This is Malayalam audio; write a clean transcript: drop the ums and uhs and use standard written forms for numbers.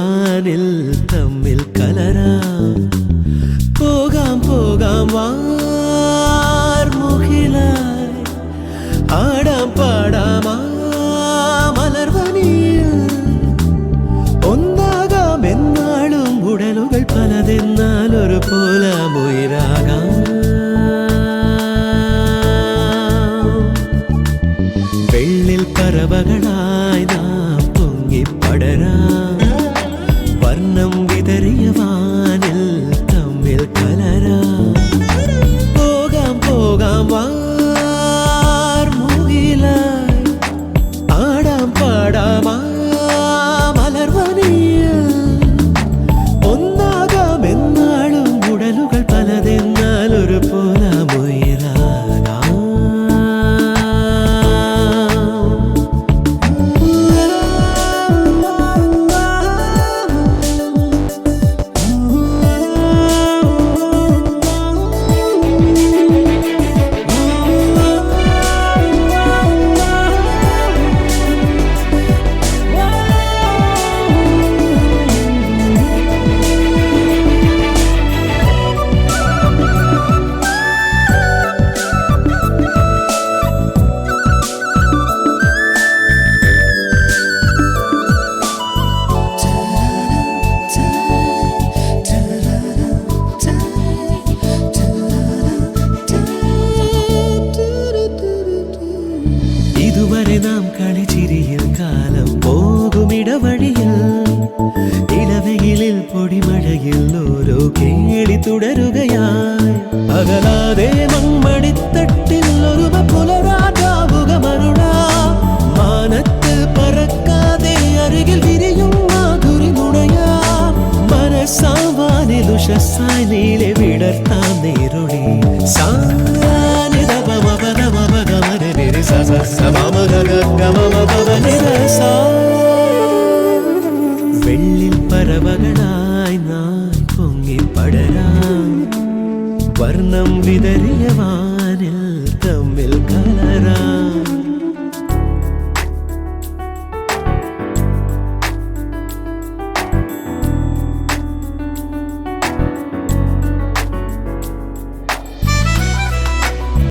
വാനിൽ തമ്മിൽ കലരാം പോകാം പോകാം വാർമുകിലായി ആടാം പാടാം മലർവനിയിൽ ഒന്നാകാം എന്നാളും ഉടലുകൾ പലതെന്നാൽ ഒരു പോലാമുയിരാകാം വെള്ളിൽ പറവകളായി നാം പൊങ്ങിപ്പടരാം വർണ്ണം വിതറിയ വാനിൽ തമ്മിൽ കലരാം പോകാം പോകാം വാർമുകിലായി ആടാം പാടാം മലർവനിയിൽ ഒന്നാകാം എന്നാളും ഉടലുകൾ പലതെന്നാൽ ഒരു പോലാമുയിരാകാം ഇതുവരെ നാം കളിച്ചിരിയിൽ കാലം പോകുമിടവഴിയിൽ ഇളവെയിലിൽ പൊടിമഴയിൽ ഓരോ കേളി തുടരുകയായി അകലാതെ മൺമണിത്തട്ടിൽ ഒരു പുലരാതാവുക മരുളാ മാനത്ത് പറക്കാതെ അരികിൽ വിരിയും മാധുരി നുണയാ മനസ്സാവാനിൽ ഉഷസ്സായി നീലെ വിടർത്താൻ നേരുളി വെള്ളിൽ പറവകളായി നാം പൊങ്ങിപ്പടരാം വർണ്ണം വിതറിയ